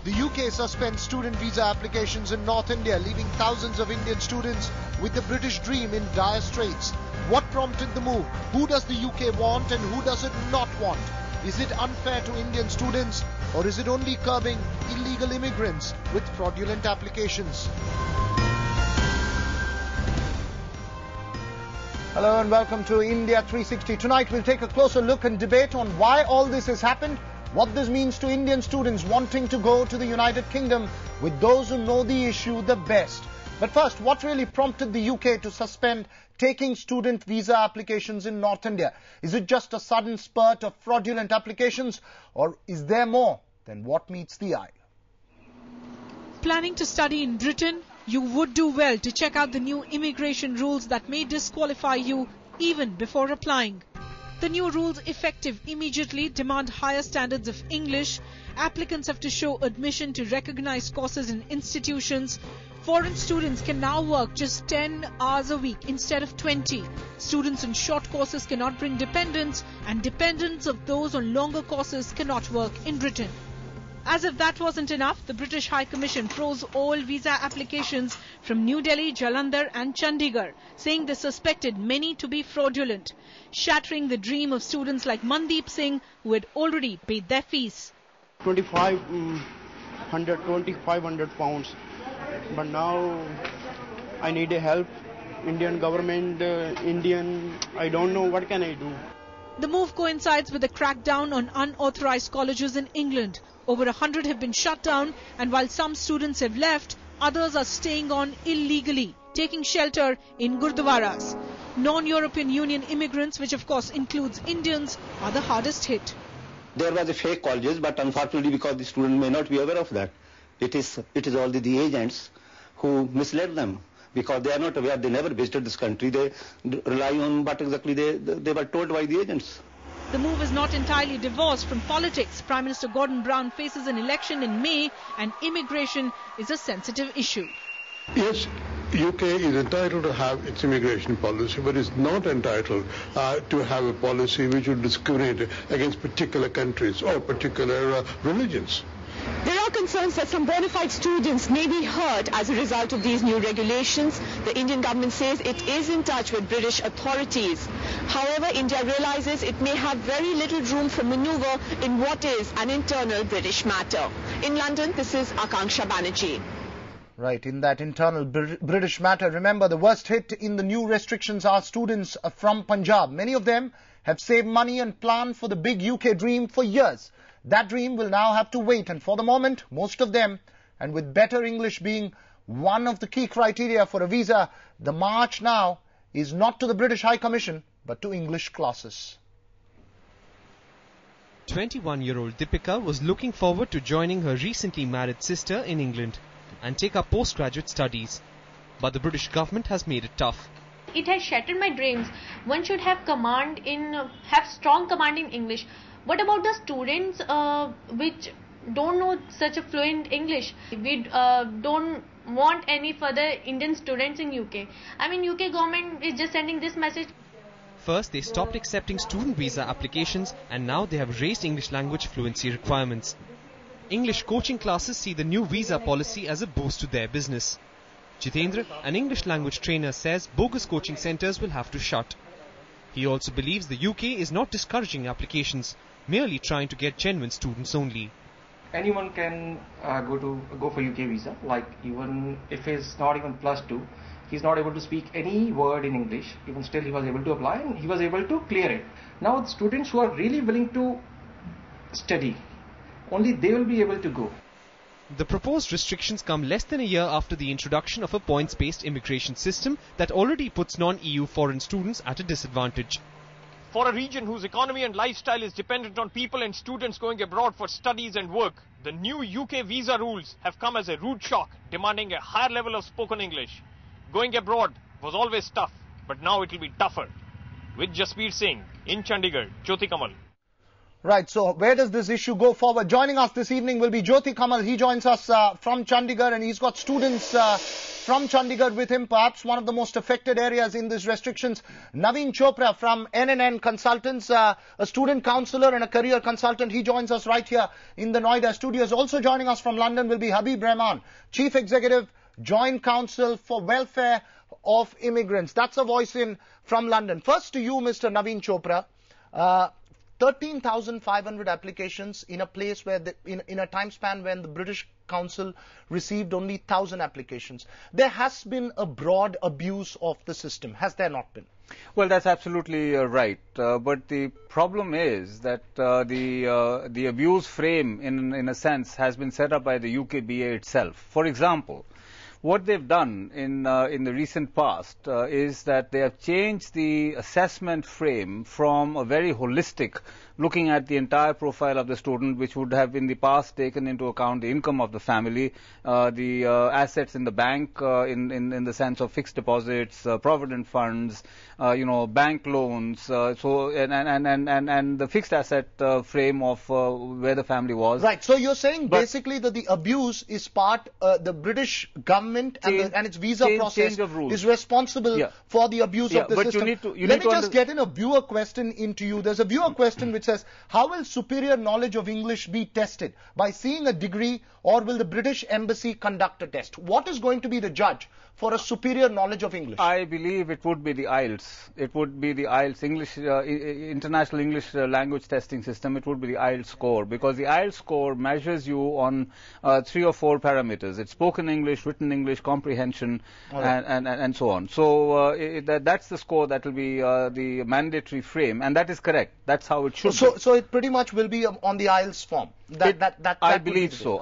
The UK suspends student visa applications in North India, leaving thousands of Indian students with the British dream in dire straits. What prompted the move? Who does the UK want and who does it not want? Is it unfair to Indian students, or is it only curbing illegal immigrants with fraudulent applications? Hello and welcome to India 360. Tonight we'll take a closer look and debate on why all this has happened, what this means to Indian students wanting to go to the United Kingdom with those who know the issue the best. But first, what really prompted the UK to suspend taking student visa applications in North India? Is it just a sudden spurt of fraudulent applications, or is there more than what meets the eye? Planning to study in Britain? You would do well to check out the new immigration rules that may disqualify you even before applying. The new rules, effective immediately, demand higher standards of English. Applicants have to show admission to recognized courses in institutions. Foreign students can now work just 10 hours a week instead of 20. Students on short courses cannot bring dependents, and dependents of those on longer courses cannot work in Britain. As if that wasn't enough, the British High Commission froze all visa applications from New Delhi, Jalandhar and Chandigarh, saying they suspected many to be fraudulent, shattering the dream of students like Mandeep Singh, who had already paid their fees. 2,500 pounds. But now I need a help. Indian government, I don't know what can I do. The move coincides with a crackdown on unauthorized colleges in England. Over 100 have been shut down, and while some students have left, others are staying on illegally, taking shelter in gurdwaras. Non-European Union immigrants, which of course includes Indians, are the hardest hit. There was a fake colleges, but unfortunately because the student may not be aware of that, it is all the agents who misled them. Because they are not aware, they never visited this country, they rely on what exactly they were told by the agents. The move is not entirely divorced from politics. Prime Minister Gordon Brown faces an election in May, and immigration is a sensitive issue. Yes, UK is entitled to have its immigration policy, but it's not entitled to have a policy which would discriminate against particular countries or particular religions. There are concerns that some bona fide students may be hurt as a result of these new regulations. The Indian government says it is in touch with British authorities. However, India realizes it may have very little room for maneuver in what is an internal British matter. In London, this is Akanksha Banerjee. Right, in that internal British matter, remember the worst hit in the new restrictions are students from Punjab. Many of them have saved money and planned for the big UK dream for years. That dream will now have to wait, and for the moment, most of them, and with better English being one of the key criteria for a visa, the march now is not to the British High Commission, but to English classes. 21-year-old Deepika was looking forward to joining her recently married sister in England and take up postgraduate studies. But the British government has made it tough. It has shattered my dreams. One should have strong command in English. What about the students which don't know such a fluent English? We don't want any further Indian students in UK. I mean, UK government is just sending this message. First, they stopped accepting student visa applications, and now they have raised English language fluency requirements. English coaching classes see the new visa policy as a boost to their business. Jitendra, an English language trainer, says bogus coaching centres will have to shut. He also believes the UK is not discouraging applications, merely trying to get genuine students only. Anyone can go for UK visa, like even if he's not even +2, he's not able to speak any word in English, even still he was able to apply and he was able to clear it. Now the students who are really willing to study, only they will be able to go. The proposed restrictions come less than a year after the introduction of a points-based immigration system that already puts non-EU foreign students at a disadvantage. For a region whose economy and lifestyle is dependent on people and students going abroad for studies and work, the new UK visa rules have come as a rude shock, demanding a higher level of spoken English. Going abroad was always tough, but now it will be tougher. With Jaspeer Singh in Chandigarh, Jyoti Kamal. Right, so where does this issue go forward? Joining us this evening will be Jyoti Kamal. He joins us from Chandigarh, and he's got students from Chandigarh with him, perhaps one of the most affected areas in these restrictions. Naveen Chopra from NNN Consultants, a student counsellor and a career consultant. He joins us right here in the Noida studios. Also joining us from London will be Habib Rahman, Chief Executive, Joint Council for Welfare of Immigrants. That's a voice in from London. First to you, Mr. Naveen Chopra. 13,500 applications in a place where, in a time span when the British Council received only 1,000 applications. There has been a broad abuse of the system, has there not been? Well, that's absolutely right. But the problem is that the abuse frame, in a sense, has been set up by the UKBA itself. For example, what they've done in the recent past is that they have changed the assessment frame from a very holistic, looking at the entire profile of the student, which would have in the past taken into account the income of the family, the assets in the bank, in the sense of fixed deposits, provident funds, bank loans, and the fixed asset frame of where the family was. Right. So you're saying basically that the abuse is part, the British government and its visa process is responsible for the abuse of the system. Let me just get in a viewer question into you. There's a viewer question which says, how will superior knowledge of English be tested? By seeing a degree, or will the British Embassy conduct a test? What is going to be the judge for a superior knowledge of English? I believe it would be the IELTS. It would be the IELTS, International English Language Testing System. It would be the IELTS score, because the IELTS score measures you on 3 or 4 parameters. It's spoken English, written English, comprehension, and so on. So that's the score that will be the mandatory frame, and that is correct. That's how it should be. So it pretty much will be on the IELTS form. I believe so.